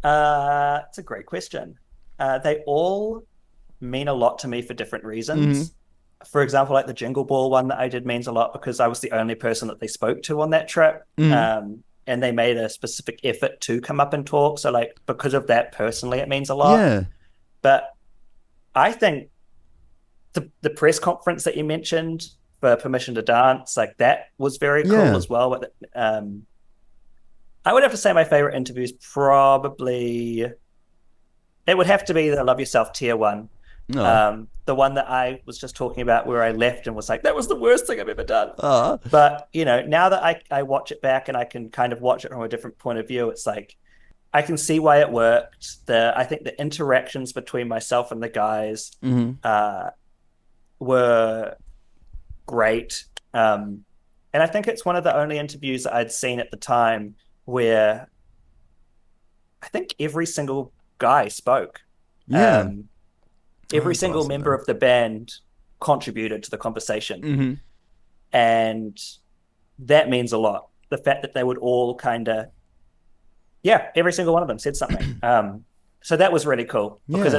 It's a great question. They all mean a lot to me for different reasons. For example, like the Jingle Ball one that I did means a lot because I was the only person that they spoke to on that trip. And they made a specific effort to come up and talk. So like because of that personally, it means a lot. Yeah. But I think the press conference that you mentioned for Permission to Dance, like that was very cool Yeah. as well. But I would have to say my favorite interview is probably it would have to be the Love Yourself tier one. No. The one that I was just talking about where I left and was like, that was the worst thing I've ever done. Uh, But, now that I watch it back and I can kind of watch it from a different point of view, it's like, I can see why it worked. I think the interactions between myself and the guys were great. And I think it's one of the only interviews that I'd seen at the time where I think every single guy spoke. yeah. Every That's single awesome, member man. of the band contributed to the conversation. Mm-hmm. And that means a lot. The fact that they would all kind of, every single one of them said something. So that was really cool because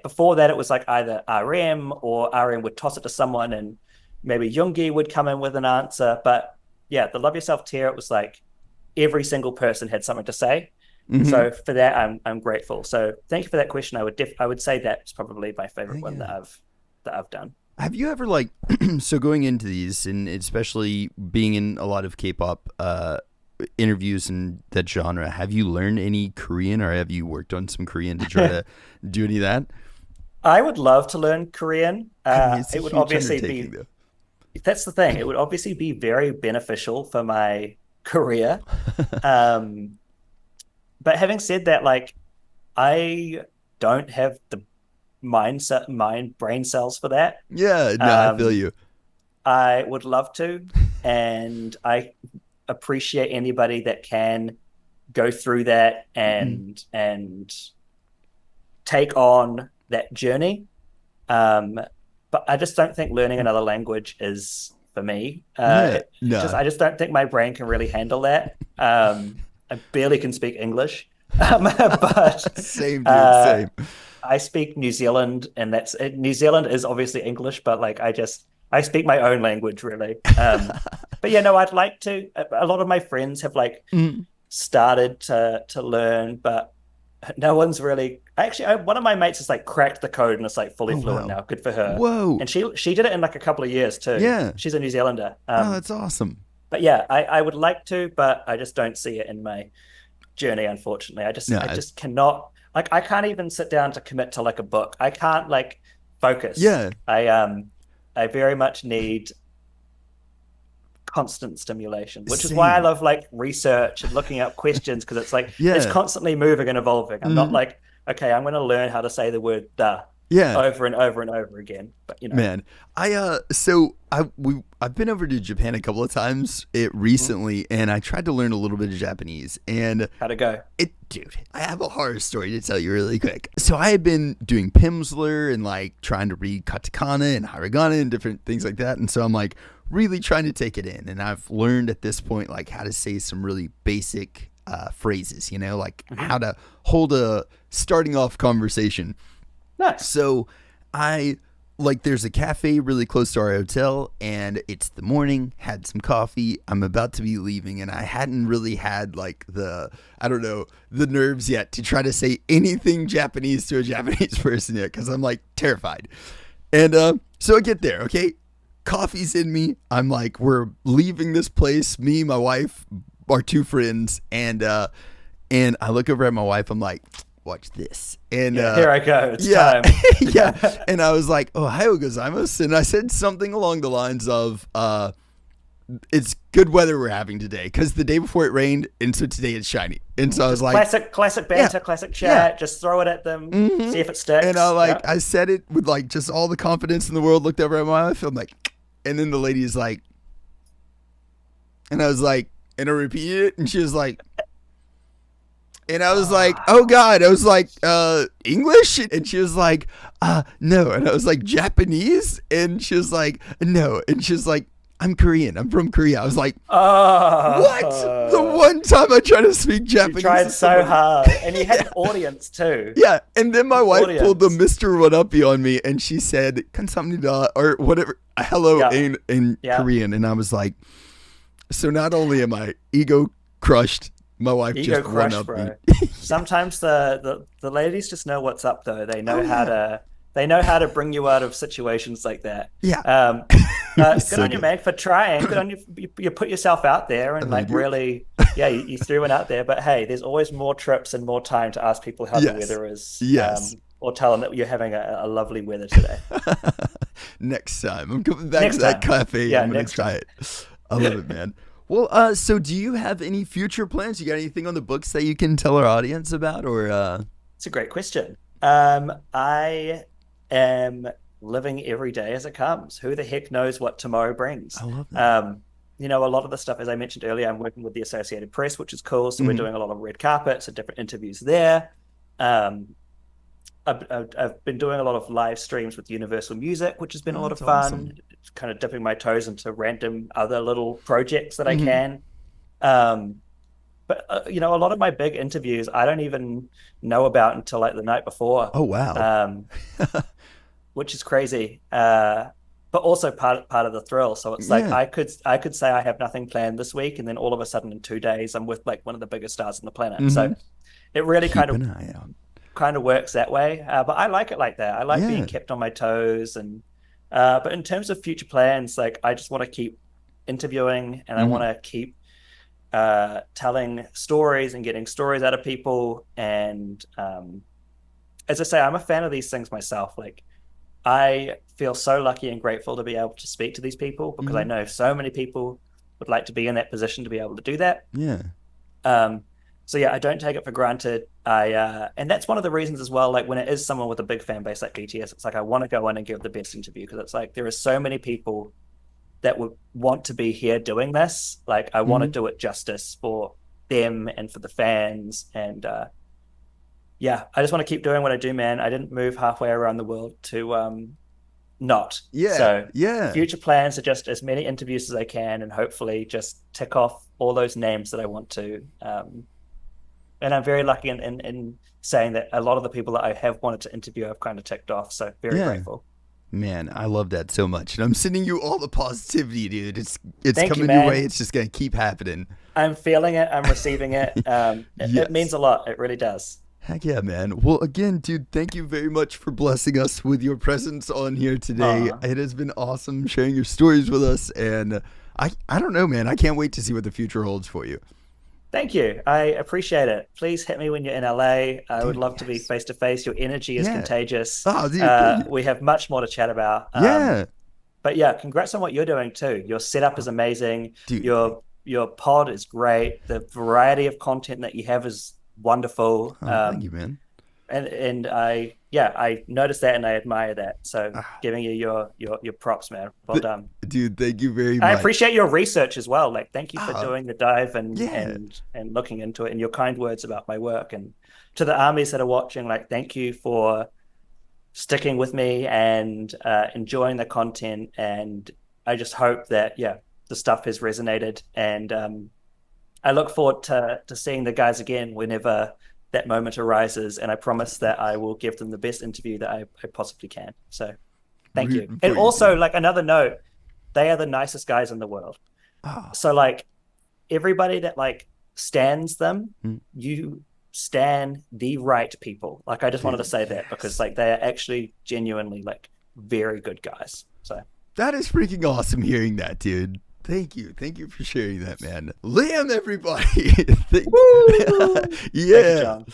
before that, it was like either RM or RM would toss it to someone and maybe Yoongi would come in with an answer. But yeah, the Love Yourself tier, it was like every single person had something to say. Mm-hmm. So for that, I'm grateful. So thank you for that question. I would say that's probably my favorite one that I've done. Have you ever so going into these and especially being in a lot of K-pop interviews in that genre, have you learned any Korean or have you worked on some Korean to try to do any of that? I would love to learn Korean. It's a It would huge obviously undertaking, be, though. that's the thing. It would obviously be very beneficial for my career. But having said that, like, I don't have the brain cells for that. Yeah, no, I feel Um, you. I would love to, and I appreciate anybody that can go through that and take on that journey. But I just don't think learning another language is for me. Yeah, no. I just don't think my brain can really handle that. I barely can speak English, but Same, dude, uh, same. I speak New Zealand, and New Zealand is obviously English, but like I speak my own language really. But yeah, no, I'd like to. A lot of my friends have like started to learn, but no one's really. Actually, one of my mates has like cracked the code and is like fully fluent now. Good for her. Whoa! And she did it in like a couple of years too. Yeah, she's a New Zealander. Oh, that's awesome. But yeah, I would like to, but I just don't see it in my journey, unfortunately. I just cannot. Like, I can't even sit down to commit to like a book. I can't like focus. Yeah. I very much need constant stimulation, which is why I love like research and looking up questions, because it's like it's constantly moving and evolving. I'm not like, okay, I'm going to learn how to say the word "the" over and over and over again. But you know, man, I've been over to Japan a couple of times recently, and I tried to learn a little bit of Japanese. And how'd it go? Dude, I have a horror story to tell you really quick. So I had been doing Pimsleur and like trying to read katakana and hiragana and different things like that. And so I'm like really trying to take it in. And I've learned at this point like how to say some really basic phrases, you know, like how to hold a starting off conversation. Nice. So there's a cafe really close to our hotel, and it's the morning, had some coffee. I'm about to be leaving, and I hadn't really had like the nerves yet to try to say anything Japanese to a Japanese person yet, because I'm like terrified. And so I get there, okay? Coffee's in me. I'm like, we're leaving this place, me, my wife, our two friends, and I look over at my wife. I'm like, watch this. And here I go. It's time. Yeah. And I was like, ohayou gozaimasu. And I said something along the lines of, it's good weather we're having today, because the day before it rained, and so today it's shiny. And so I was like, classic banter, classic chat. Just throw it at them, see if it sticks. And I said it with like just all the confidence in the world. Looked over at my wife. I'm like, and then the lady is like, and I was like, and I repeated it, and she was like. And I was like, oh God. I was like, English? And she was like, no. And I was like, Japanese? And she was like, no. And she was like, I'm Korean. I'm from Korea. I was like, what? The one time I tried to speak Japanese. You tried so hard. And you had an audience too. Yeah. And then my wife pulled the Mr. One-Uppy on me, and she said, "Kamsahamnida," or whatever, hello in Korean. And I was like, so not only am I ego crushed, my wife ego just crushed, one-upped bro. me. Sometimes the ladies just know what's up, though. They know how to bring you out of situations like that. Yeah. Good on you, man, for trying. Good on you. You put yourself out there and like really, you threw one out there. But hey, there's always more trips and more time to ask people how the weather is. Yes. Or tell them that you're having a lovely weather today. Next time. I'm coming back to that cafe. Yeah, I'm going to try it. I love it, man. Well, so do you have any future plans? You got anything on the books that you can tell our audience about, or? It's a great question. I am living every day as it comes. Who the heck knows what tomorrow brings? I love that. A lot of the stuff, as I mentioned earlier, I'm working with the Associated Press, which is cool. So we're doing a lot of red carpets and different interviews there. I've been doing a lot of live streams with Universal Music, which has been a lot of fun. Awesome. Kind of dipping my toes into random other little projects that I can. But a lot of my big interviews I don't even know about until like the night before. Oh wow. Which is crazy. But also part of the thrill. So it's like I could say I have nothing planned this week, and then all of a sudden in 2 days I'm with like one of the biggest stars on the planet. So it really kind of works that way. But I like it like that. I like being kept on my toes. And but in terms of future plans, like I just want to keep interviewing, and I want to keep telling stories and getting stories out of people. And as I say, I'm a fan of these things myself. Like I feel so lucky and grateful to be able to speak to these people, because I know so many people would like to be in that position to be able to do that. Yeah. So yeah, I don't take it for granted. And that's one of the reasons as well, like when it is someone with a big fan base like b.t.s, it's like I want to go in and give the best interview, because it's like there are so many people that would want to be here doing this. Like I want to do it justice for them and for the fans. And I just want to keep doing what I do, man. I didn't move halfway around the world to not. So future plans are just as many interviews as I can, and hopefully just tick off all those names that I want to. And I'm very lucky in saying that a lot of the people that I have wanted to interview I've kind of ticked off. So very grateful. Man, I love that so much. And I'm sending you all the positivity, dude. It's Thank you, coming your man. way. It's just going to keep happening. I'm feeling it. I'm receiving it. It means a lot. It really does. Heck yeah, man. Well, again, dude, thank you very much for blessing us with your presence on here today. It has been awesome sharing your stories with us. And I don't know, man. I can't wait to see what the future holds for you. Thank you. I appreciate it. Please hit me when you're in LA. I would love to be face to face. Your energy is contagious. Oh, dude, we have much more to chat about. But yeah, congrats on what you're doing too. Your setup is amazing. Dude. Your pod is great. The variety of content that you have is wonderful. Thank you, man. And I noticed that and I admire that. So giving you your props, man. Well done. Dude, thank you very much. I appreciate your research as well. Like, thank you for doing the dive and looking into it, and your kind words about my work. And to the armies that are watching, like, thank you for sticking with me and enjoying the content. And I just hope that, the stuff has resonated. And I look forward to seeing the guys again whenever that moment arises, and I promise that I will give them the best interview that I possibly can. So thank you. And also, like, another note, they are the nicest guys in the world. So like, everybody that like stands them, you stan the right people. Like, I just wanted to say that because like they are actually genuinely like very good guys. So that is freaking awesome hearing that, dude. Thank you for sharing that, man. Liam, everybody. Woo! Yeah. Thank you, John.